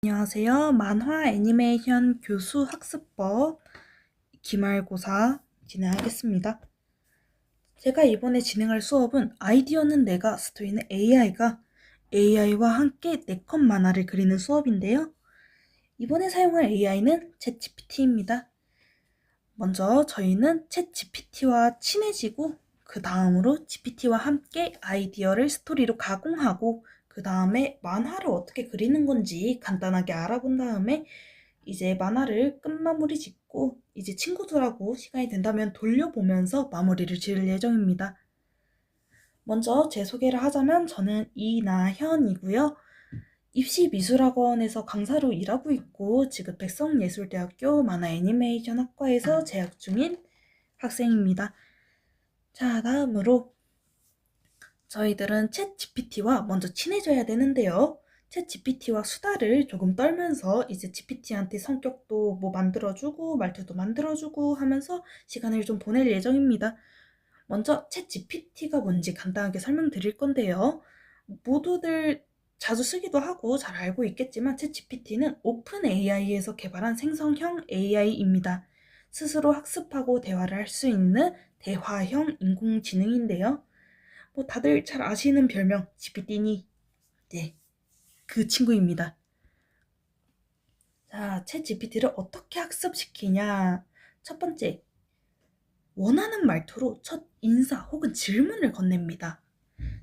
안녕하세요. 만화 애니메이션 교수 학습법 기말고사 진행하겠습니다. 제가 이번에 진행할 수업은 아이디어는 내가, 스토리는 AI와 함께 4컷 만화를 그리는 수업인데요. 이번에 사용할 AI는 챗GPT입니다. 먼저 저희는 챗GPT와 친해지고 그 다음으로 GPT와 함께 아이디어를 스토리로 가공하고 그 다음에 만화를 어떻게 그리는 건지 간단하게 알아본 다음에 이제 만화를 끝마무리 짓고 이제 친구들하고 시간이 된다면 돌려보면서 마무리를 지을 예정입니다. 먼저 제 소개를 하자면 저는 이나현이고요. 입시미술학원에서 강사로 일하고 있고 지금 백성예술대학교 만화 애니메이션 학과에서 재학 중인 학생입니다. 자, 다음으로 저희들은 챗 GPT와 먼저 친해져야 되는데요. 챗 GPT와 수다를 조금 떨면서 이제 GPT한테 성격도 뭐 만들어주고 말투도 만들어주고 하면서 시간을 좀 보낼 예정입니다. 먼저 챗 GPT가 뭔지 간단하게 설명드릴 건데요. 모두들 자주 쓰기도 하고 잘 알고 있겠지만 챗 GPT는 오픈 AI에서 개발한 생성형 AI입니다. 스스로 학습하고 대화를 할 수 있는 대화형 인공지능인데요. 뭐 다들 잘 아시는 별명 GPT니 네, 그 친구입니다. 자, 챗 GPT를 어떻게 학습시키냐? 첫 번째, 원하는 말투로 첫 인사 혹은 질문을 건넵니다.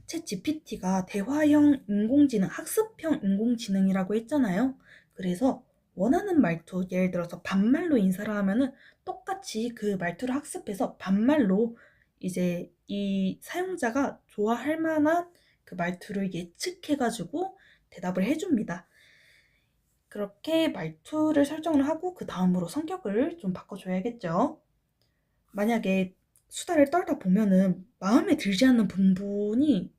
챗 GPT가 대화형 인공지능, 학습형 인공지능이라고 했잖아요. 그래서 원하는 말투, 예를 들어서 반말로 인사를 하면은 똑같이 그 말투를 학습해서 반말로 이제 이 사용자가 좋아할 만한 그 말투를 예측해가지고 대답을 해줍니다. 그렇게 말투를 설정을 하고 그 다음으로 성격을 좀 바꿔줘야겠죠. 만약에 수다를 떨다 보면은 마음에 들지 않는 부분이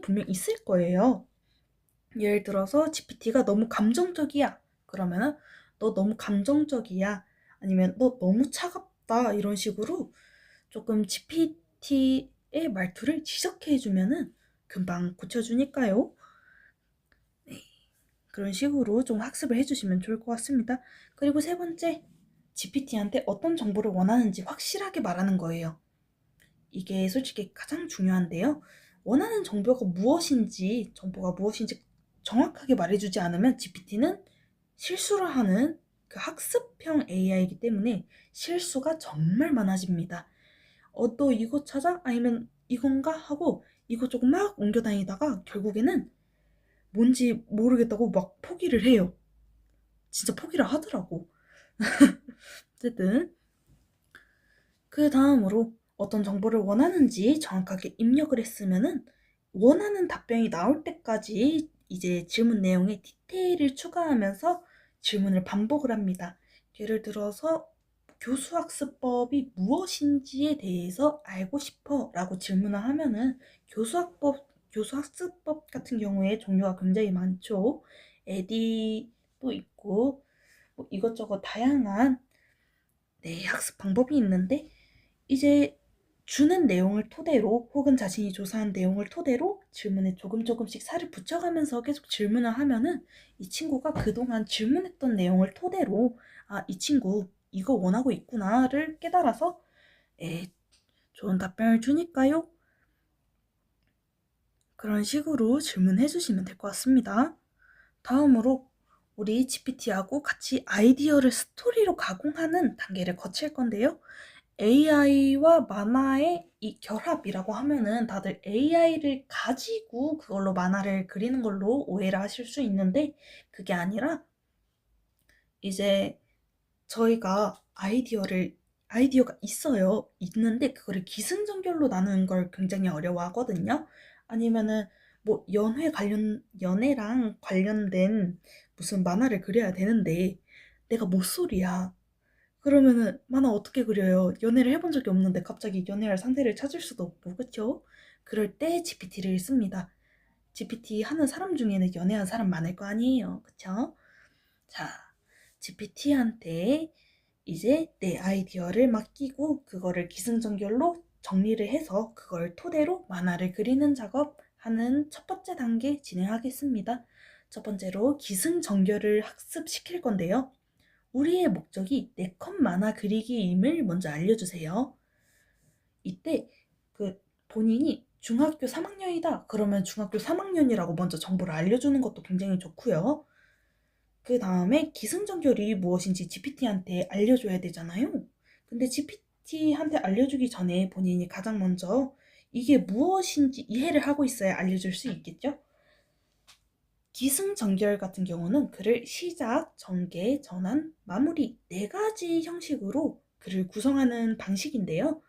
분명 있을 거예요. 예를 들어서 GPT가 너무 감정적이야. 그러면은 너 너무 감정적이야. 아니면 너 너무 차갑다. 이런 식으로 조금 GPT의 말투를 지적해주면은 금방 고쳐주니까요. 네, 그런 식으로 좀 학습을 해주시면 좋을 것 같습니다. 그리고 세 번째, GPT한테 어떤 정보를 원하는지 확실하게 말하는 거예요. 이게 솔직히 가장 중요한데요. 원하는 정보가 무엇인지 정확하게 말해주지 않으면 GPT는 실수를 하는 그 학습형 AI이기 때문에 실수가 정말 많아집니다. 너 이거 찾아? 아니면 이건가? 하고 이것저것 막 옮겨 다니다가 결국에는 뭔지 모르겠다고 막 포기를 해요. 진짜 포기를 하더라고. 어쨌든 그 다음으로 어떤 정보를 원하는지 정확하게 입력을 했으면은 원하는 답변이 나올 때까지 이제 질문 내용에 디테일을 추가하면서 질문을 반복을 합니다. 예를 들어서 교수학습법이 무엇인지에 대해서 알고 싶어 라고 질문을 하면은 교수학습법 같은 경우에 종류가 굉장히 많죠. 에디도 있고 뭐 이것저것 다양한 네, 학습 방법이 있는데 이제 주는 내용을 토대로 혹은 자신이 조사한 내용을 토대로 질문에 조금씩 살을 붙여가면서 계속 질문을 하면은 이 친구가 그동안 질문했던 내용을 토대로 이 친구 이거 원하고 있구나를 깨달아서 좋은 답변을 주니까요. 그런 식으로 질문해 주시면 될 것 같습니다. 다음으로 우리 GPT하고 같이 아이디어를 스토리로 가공하는 단계를 거칠 건데요. AI와 만화의 이 결합이라고 하면은 다들 AI를 가지고 그걸로 만화를 그리는 걸로 오해를 하실 수 있는데 그게 아니라 이제 저희가 아이디어가 있는데 그거를 기승전결로 나누는 걸 굉장히 어려워하거든요. 아니면은 뭐 연애랑 관련된 무슨 만화를 그려야 되는데 내가 모쏠이야. 그러면은 만화 어떻게 그려요? 연애를 해본 적이 없는데 갑자기 연애할 상대를 찾을 수도 없고, 그쵸? 그럴 때 GPT를 씁니다. GPT 하는 사람 중에는 연애한 사람 많을 거 아니에요. 그쵸? 자, GPT한테 이제 내 아이디어를 맡기고 그거를 기승전결로 정리를 해서 그걸 토대로 만화를 그리는 작업 하는 첫 번째 단계 진행하겠습니다. 첫 번째로 기승전결을 학습시킬 건데요. 우리의 목적이 4컷 만화 그리기임을 먼저 알려주세요. 이때 본인이 중학교 3학년이다 그러면 중학교 3학년이라고 먼저 정보를 알려주는 것도 굉장히 좋고요. 그 다음에 기승전결이 무엇인지 GPT한테 알려줘야 되잖아요. 근데 GPT한테 알려주기 전에 본인이 가장 먼저 이게 무엇인지 이해를 하고 있어야 알려줄 수 있겠죠? 기승전결 같은 경우는 글을 시작, 전개, 전환, 마무리 4가지 형식으로 글을 구성하는 방식인데요.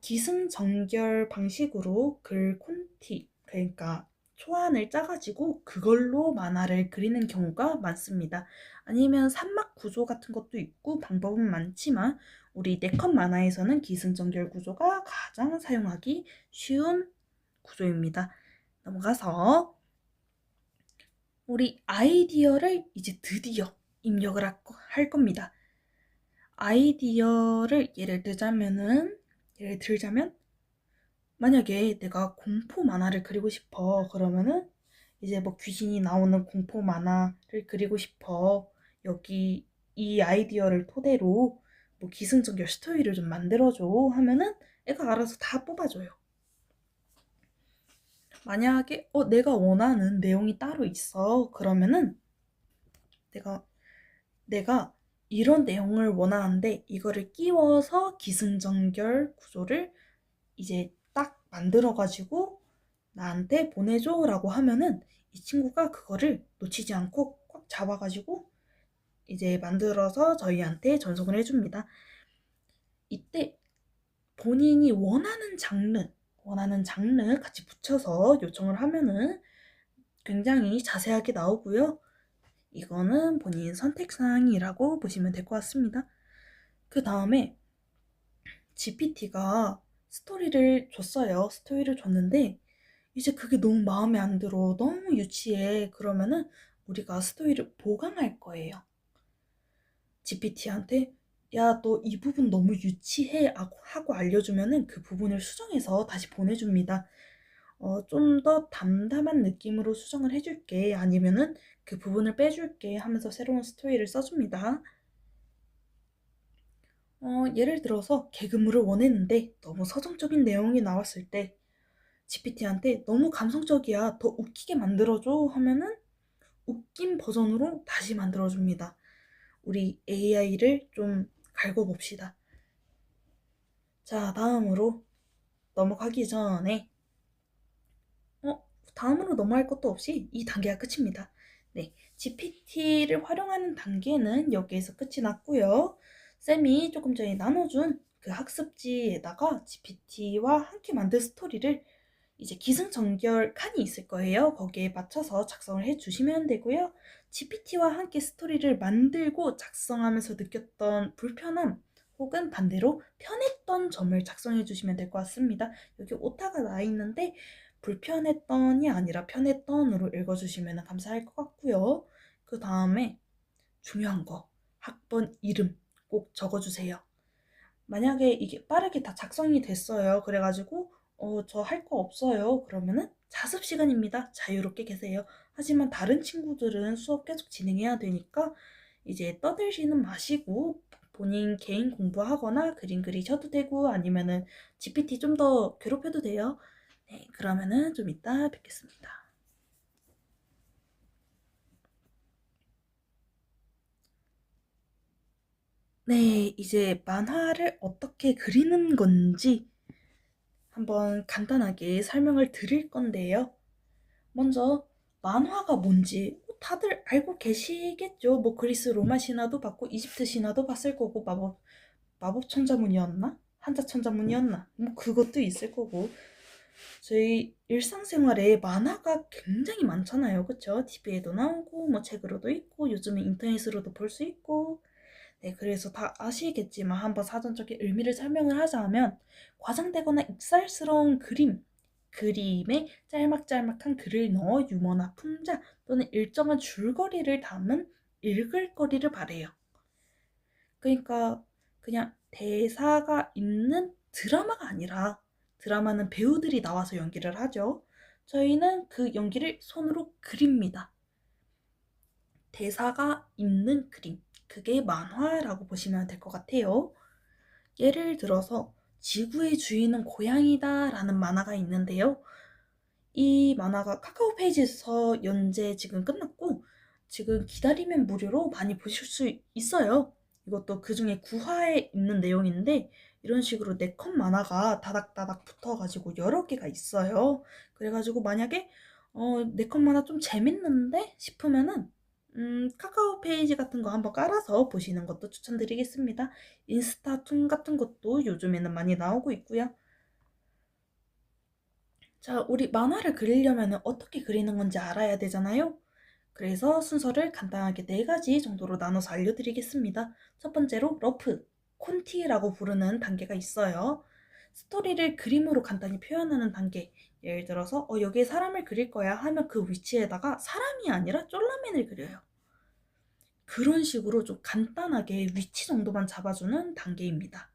기승전결 방식으로 글 콘티, 그러니까 초안을 짜가지고 그걸로 만화를 그리는 경우가 많습니다. 아니면 산막 구조 같은 것도 있고 방법은 많지만 우리 4컷 만화에서는 기승전결 구조가 가장 사용하기 쉬운 구조입니다. 넘어가서 우리 아이디어를 이제 드디어 입력을 할 겁니다. 아이디어를 예를 들자면 만약에 내가 공포 만화를 그리고 싶어 그러면은 이제 뭐 귀신이 나오는 공포 만화를 그리고 싶어, 여기 이 아이디어를 토대로 뭐 기승전결 스토리를 좀 만들어줘 하면은 애가 알아서 다 뽑아줘요. 만약에 내가 원하는 내용이 따로 있어 그러면은 내가 이런 내용을 원하는데 이거를 끼워서 기승전결 구조를 이제 딱 만들어가지고 나한테 보내줘 라고 하면은 이 친구가 그거를 놓치지 않고 꽉 잡아가지고 이제 만들어서 저희한테 전송을 해줍니다. 이때 본인이 원하는 장르 같이 붙여서 요청을 하면은 굉장히 자세하게 나오고요. 이거는 본인 선택사항이라고 보시면 될 것 같습니다. 그 다음에 GPT가 스토리를 줬어요. 스토리를 줬는데 이제 그게 너무 마음에 안 들어, 너무 유치해 그러면은 우리가 스토리를 보강할 거예요. GPT한테 야, 너 이 부분 너무 유치해 하고 알려주면은 그 부분을 수정해서 다시 보내줍니다. 좀 더 담담한 느낌으로 수정을 해줄게, 아니면은 그 부분을 빼줄게 하면서 새로운 스토리를 써줍니다. 예를 들어서 개그물을 원했는데 너무 서정적인 내용이 나왔을 때 GPT한테 너무 감성적이야, 더 웃기게 만들어줘 하면은 웃긴 버전으로 다시 만들어줍니다. 우리 AI를 좀 갈궈봅시다. 자, 다음으로 넘어가기 전에 다음으로 넘어갈 것도 없이 이 단계가 끝입니다. 네, GPT를 활용하는 단계는 여기에서 끝이 났고요. 쌤이 조금 전에 나눠준 그 학습지에다가 GPT와 함께 만든 스토리를 이제 기승전결 칸이 있을 거예요. 거기에 맞춰서 작성을 해주시면 되고요. GPT와 함께 스토리를 만들고 작성하면서 느꼈던 불편함 혹은 반대로 편했던 점을 작성해 주시면 될 것 같습니다. 여기 오타가 나 있는데 불편했던이 아니라 편했던으로 읽어주시면 감사할 것 같고요. 그 다음에 중요한 거, 학번 이름 꼭 적어주세요. 만약에 이게 빠르게 다 작성이 됐어요. 그래가지고 저 할 거 없어요 그러면은 자습 시간입니다. 자유롭게 계세요. 하지만 다른 친구들은 수업 계속 진행해야 되니까 이제 떠들지는 마시고 본인 개인 공부하거나 그림 그리셔도 되고 아니면은 GPT 좀 더 괴롭혀도 돼요. 네, 그러면은 좀 이따 뵙겠습니다. 네, 이제 만화를 어떻게 그리는 건지 한번 간단하게 설명을 드릴 건데요. 먼저 만화가 뭔지 다들 알고 계시겠죠? 뭐 그리스 로마 신화도 봤고 이집트 신화도 봤을 거고 마법 천자문이었나? 한자 천자문이었나? 뭐 그것도 있을 거고 저희 일상생활에 만화가 굉장히 많잖아요. 그쵸? TV에도 나오고 뭐 책으로도 있고 요즘은 인터넷으로도 볼 수 있고. 네, 그래서 다 아시겠지만 한번 사전적인 의미를 설명을 하자면 과장되거나 익살스러운 그림에 짤막짤막한 글을 넣어 유머나 풍자 또는 일정한 줄거리를 담은 읽을거리를 말해요. 그러니까 그냥 대사가 있는 드라마가 아니라, 드라마는 배우들이 나와서 연기를 하죠. 저희는 그 연기를 손으로 그립니다. 대사가 있는 그림. 그게 만화라고 보시면 될 것 같아요. 예를 들어서 지구의 주인은 고양이다 라는 만화가 있는데요. 이 만화가 카카오 페이지에서 연재 지금 끝났고 지금 기다리면 무료로 많이 보실 수 있어요. 이것도 그 중에 9화에 있는 내용인데 이런 식으로 4컷 만화가 다닥다닥 붙어가지고 여러 개가 있어요. 그래가지고 만약에 4컷 만화 좀 재밌는데 싶으면은 카카오 페이지 같은 거 한번 깔아서 보시는 것도 추천드리겠습니다. 인스타툰 같은 것도 요즘에는 많이 나오고 있고요. 자, 우리 만화를 그리려면 어떻게 그리는 건지 알아야 되잖아요. 그래서 순서를 간단하게 4가지 정도로 나눠서 알려드리겠습니다. 첫 번째로 러프, 콘티라고 부르는 단계가 있어요. 스토리를 그림으로 간단히 표현하는 단계. 예를 들어서 여기에 사람을 그릴 거야 하면 그 위치에다가 사람이 아니라 쫄라맨을 그려요. 그런 식으로 좀 간단하게 위치 정도만 잡아주는 단계입니다.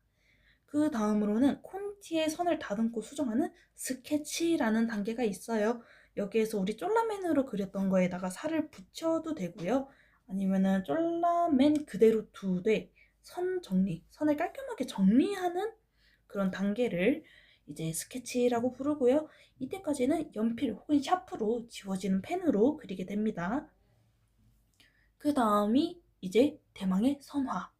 그 다음으로는 콘티의 선을 다듬고 수정하는 스케치라는 단계가 있어요. 여기에서 우리 쫄라맨으로 그렸던 거에다가 살을 붙여도 되고요. 아니면은 쫄라맨 그대로 두되 선 정리, 선을 깔끔하게 정리하는 그런 단계를 이제 스케치라고 부르고요. 이때까지는 연필 혹은 샤프로 지워지는 펜으로 그리게 됩니다. 그 다음이 이제 대망의 선화.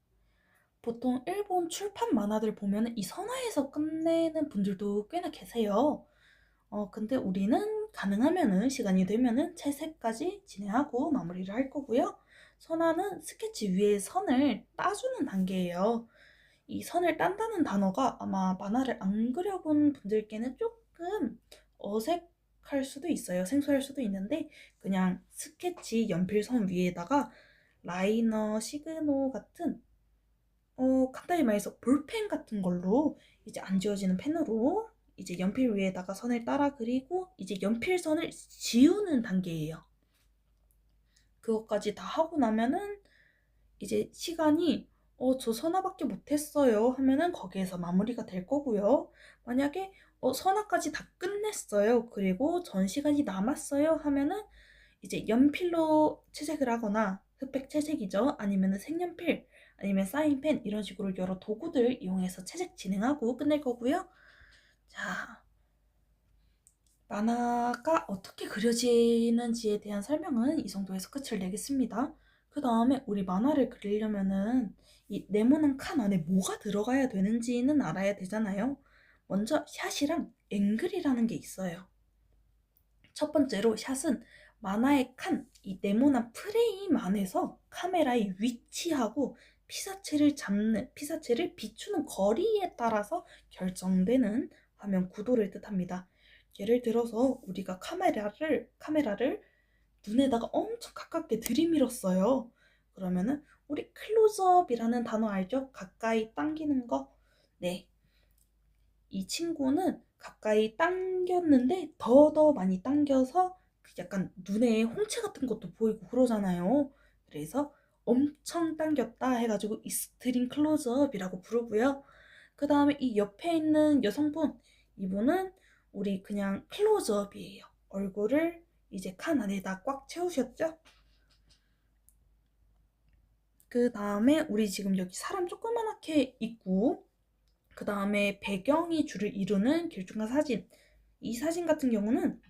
보통 일본 출판 만화들 보면 이 선화에서 끝내는 분들도 꽤나 계세요. 근데 우리는 가능하면은 시간이 되면은 채색까지 진행하고 마무리를 할 거고요. 선화는 스케치 위에 선을 따주는 단계예요. 이 선을 딴다는 단어가 아마 만화를 안 그려본 분들께는 조금 어색할 수도 있어요. 생소할 수도 있는데 그냥 스케치 연필선 위에다가 라이너, 시그노 같은 간단히 말해서 볼펜 같은 걸로 이제 안 지워지는 펜으로 이제 연필 위에다가 선을 따라 그리고 이제 연필선을 지우는 단계예요. 그것까지 다 하고 나면은 이제 시간이 저 선화밖에 못했어요 하면은 거기에서 마무리가 될 거고요. 만약에 선화까지 다 끝냈어요. 그리고 전 시간이 남았어요 하면은 이제 연필로 채색을 하거나 흑백 채색이죠. 아니면은 색연필 아니면 사인펜 이런 식으로 여러 도구들 이용해서 채색 진행하고 끝낼 거고요. 자, 만화가 어떻게 그려지는지에 대한 설명은 이 정도에서 끝을 내겠습니다. 그 다음에 우리 만화를 그리려면은 이 네모난 칸 안에 뭐가 들어가야 되는지는 알아야 되잖아요. 먼저 샷이랑 앵글이라는 게 있어요. 첫 번째로 샷은 만화의 칸, 이 네모난 프레임 안에서 카메라의 위치하고 피사체를 비추는 거리에 따라서 결정되는 화면 구도를 뜻합니다. 예를 들어서 우리가 카메라를 눈에다가 엄청 가깝게 들이밀었어요. 그러면은 우리 클로즈업이라는 단어 알죠? 가까이 당기는 거. 네. 이 친구는 가까이 당겼는데 더 많이 당겨서 약간 눈에 홍채 같은 것도 보이고 그러잖아요. 그래서 엄청 당겼다 해가지고 익스트림 클로즈업이라고 부르고요. 그 다음에 이 옆에 있는 여성분, 이분은 우리 그냥 클로즈업이에요. 얼굴을 이제 칸 안에다 꽉 채우셨죠? 그 다음에 우리 지금 여기 사람 조그맣게 있고 그 다음에 배경이 줄을 이루는 길쭉한 사진. 이 사진 같은 경우는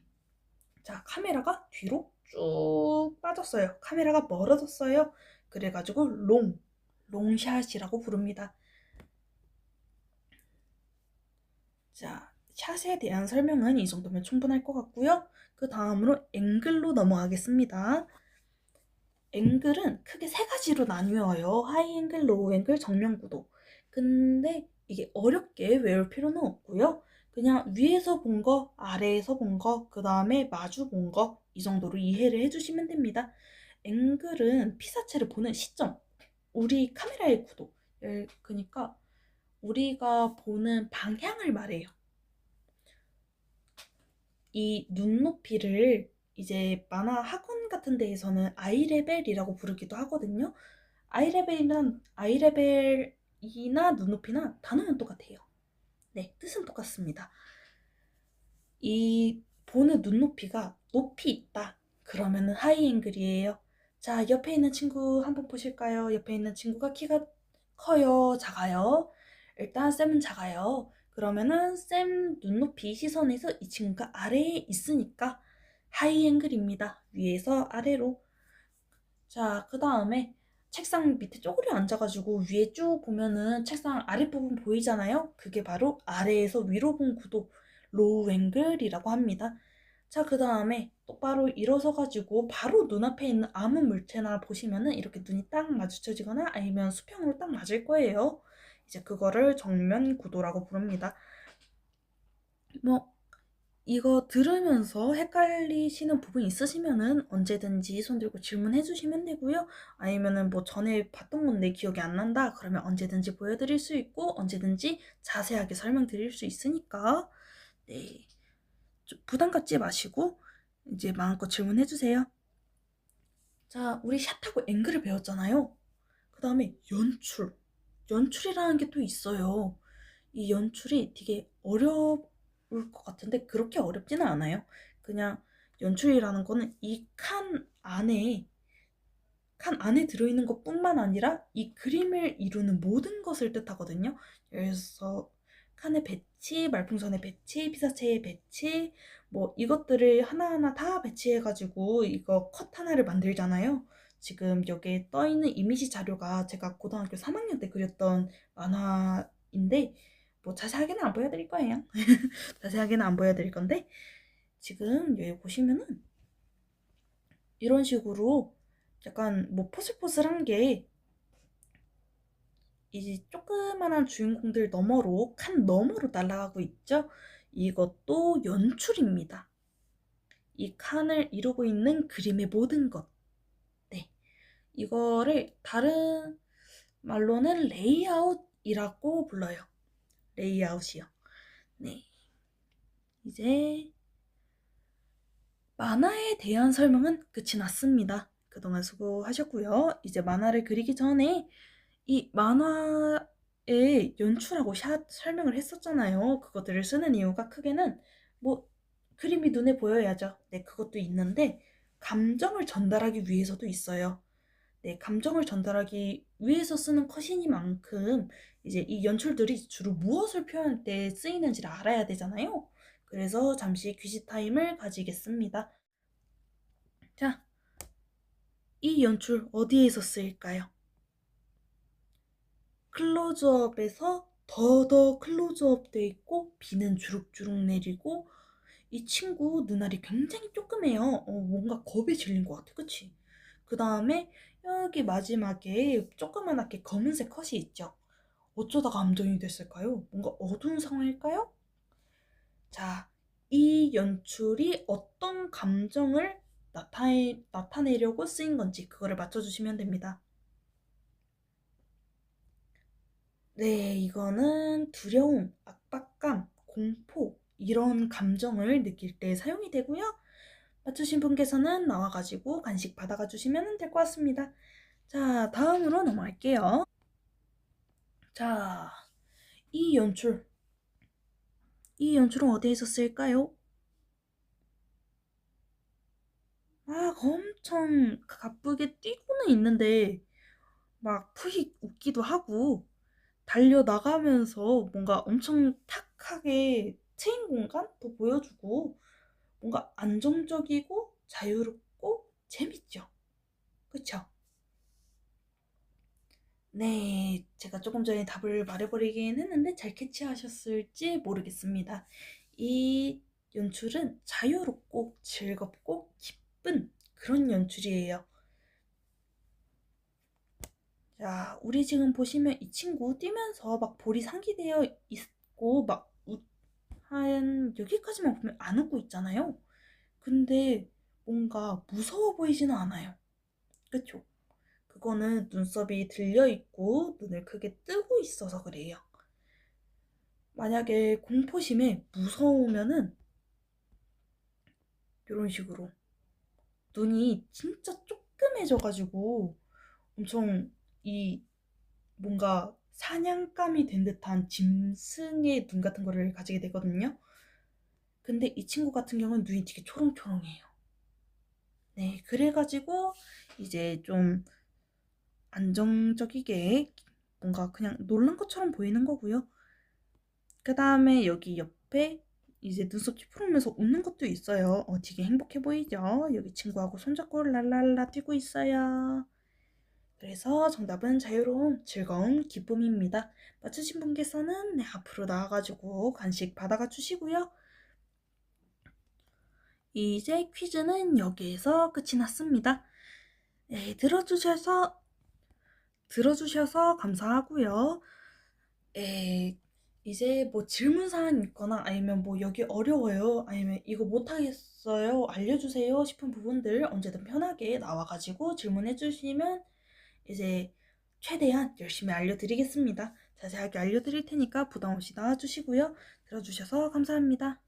자, 카메라가 뒤로 쭉 빠졌어요. 카메라가 멀어졌어요. 그래가지고 롱샷이라고 부릅니다. 자, 샷에 대한 설명은 이 정도면 충분할 것 같고요. 그 다음으로 앵글로 넘어가겠습니다. 앵글은 크게 3가지로 나뉘어요. 하이 앵글, 로우 앵글, 정면 구도. 근데 이게 어렵게 외울 필요는 없고요. 그냥 위에서 본 거, 아래에서 본 거, 그 다음에 마주 본 거, 이 정도로 이해를 해주시면 됩니다. 앵글은 피사체를 보는 시점, 우리 카메라의 구도. 그러니까 우리가 보는 방향을 말해요. 이 눈높이를 이제 만화 학원 같은 데에서는 아이레벨이라고 부르기도 하거든요. 아이레벨이나 눈높이나 단어는 똑같아요. 네, 뜻은 똑같습니다. 이 보는 눈높이가 높이 있다. 그러면은 하이 앵글이에요. 자, 옆에 있는 친구 한번 보실까요? 옆에 있는 친구가 키가 커요, 작아요? 일단 쌤은 작아요. 그러면은 쌤 눈높이 시선에서 이 친구가 아래에 있으니까 하이 앵글입니다. 위에서 아래로. 자, 그 다음에 책상 밑에 쪼그려 앉아가지고 위에 쭉 보면은 책상 아랫부분 보이잖아요? 그게 바로 아래에서 위로 본 구도 로우 앵글이라고 합니다. 자, 그 다음에 똑바로 일어서가지고 바로 눈앞에 있는 아무 물체나 보시면은 이렇게 눈이 딱 마주쳐지거나 아니면 수평으로 딱 맞을 거예요. 이제 그거를 정면 구도라고 부릅니다. 뭐 이거 들으면서 헷갈리시는 부분 있으시면은 언제든지 손 들고 질문해 주시면 되고요. 아니면은 뭐 전에 봤던 건데 기억이 안 난다. 그러면 언제든지 보여드릴 수 있고 언제든지 자세하게 설명드릴 수 있으니까 네, 좀 부담 갖지 마시고 이제 마음껏 질문해 주세요. 자, 우리 샷하고 앵글을 배웠잖아요. 그 다음에 연출이라는 게 또 있어요. 이 연출이 되게 어려울 것 같은데 그렇게 어렵지는 않아요. 그냥 연출이라는 거는 이 칸 안에 들어있는 것뿐만 아니라 이 그림을 이루는 모든 것을 뜻하거든요. 그래서 칸의 배치, 말풍선의 배치, 피사체의 배치, 뭐 이것들을 하나하나 다 배치해가지고 이거 컷 하나를 만들잖아요. 지금 여기에 떠있는 이미지 자료가 제가 고등학교 3학년 때 그렸던 만화인데 뭐 자세하게는 안 보여드릴 거예요. 자세하게는 안 보여드릴 건데 지금 여기 보시면은 이런 식으로 약간 뭐 포슬포슬한 게 이제 조그만한 주인공들 너머로 칸 너머로 날아가고 있죠. 이것도 연출입니다. 이 칸을 이루고 있는 그림의 모든 것. 네. 이거를 다른 말로는 레이아웃이라고 불러요. 레이아웃이요. 네. 이제 만화에 대한 설명은 끝이 났습니다. 그동안 수고하셨고요. 이제 만화를 그리기 전에 이 만화에 연출하고 샷 설명을 했었잖아요. 그것들을 쓰는 이유가 크게는 뭐 그림이 눈에 보여야죠. 네, 그것도 있는데 감정을 전달하기 위해서도 있어요. 네, 감정을 전달하기 위해서 쓰는 컷이니만큼 이제 이 연출들이 주로 무엇을 표현할 때 쓰이는지를 알아야 되잖아요. 그래서 잠시 귀시 타임을 가지겠습니다. 자, 이 연출 어디에서 쓰일까요? 클로즈업에서 더더 클로즈업 돼 있고 비는 주룩주룩 내리고 이 친구 눈알이 굉장히 조그매요. 뭔가 겁에 질린 것 같아. 그치? 그 다음에 여기 마지막에 조그만하게 검은색 컷이 있죠. 어쩌다가 암전이 됐을까요? 뭔가 어두운 상황일까요? 자, 이 연출이 어떤 감정을 나타내려고 쓰인 건지 그거를 맞춰주시면 됩니다. 네, 이거는 두려움, 압박감, 공포 이런 감정을 느낄 때 사용이 되고요. 맞추신 분께서는 나와가지고 간식 받아가 주시면 될 것 같습니다. 자, 다음으로 넘어갈게요. 자, 이 연출. 이 연출은 어디에서 쓸까요? 막 엄청 가쁘게 뛰고는 있는데 막 푸익 웃기도 하고 달려나가면서 뭔가 엄청 탁하게 체인 공간도 보여주고 뭔가 안정적이고 자유롭고 재밌죠. 그쵸? 네, 제가 조금 전에 답을 말해버리긴 했는데 잘 캐치하셨을지 모르겠습니다. 이 연출은 자유롭고 즐겁고 기쁜 그런 연출이에요. 자, 우리 지금 보시면 이 친구 뛰면서 막 볼이 상기되어 있고 한 여기까지만 보면 안 웃고 있잖아요. 근데 뭔가 무서워 보이지는 않아요. 그쵸? 그거는 눈썹이 들려있고 눈을 크게 뜨고 있어서 그래요. 만약에 공포심에 무서우면은 이런 식으로 눈이 진짜 조그매져가지고 엄청 이 뭔가 사냥감이 된 듯한 짐승의 눈 같은 거를 가지게 되거든요. 근데 이 친구 같은 경우는 눈이 되게 초롱초롱해요. 네, 그래가지고 이제 좀 안정적이게 뭔가 그냥 놀란 것처럼 보이는 거고요. 그 다음에 여기 옆에 이제 눈썹 찌푸리면서 웃는 것도 있어요. 되게 행복해 보이죠? 여기 친구하고 손잡고 랄랄라 뛰고 있어요. 그래서 정답은 자유로움, 즐거움, 기쁨입니다. 맞추신 분께서는 네, 앞으로 나와가지고 간식 받아가 주시고요. 이제 퀴즈는 여기에서 끝이 났습니다. 네, 들어주셔서 감사하고요. 이제 뭐 질문사항 있거나 아니면 뭐 여기 어려워요, 아니면 이거 못하겠어요, 알려주세요 싶은 부분들 언제든 편하게 나와가지고 질문해 주시면 이제 최대한 열심히 알려드리겠습니다. 자세하게 알려드릴 테니까 부담 없이 나와주시고요. 들어주셔서 감사합니다.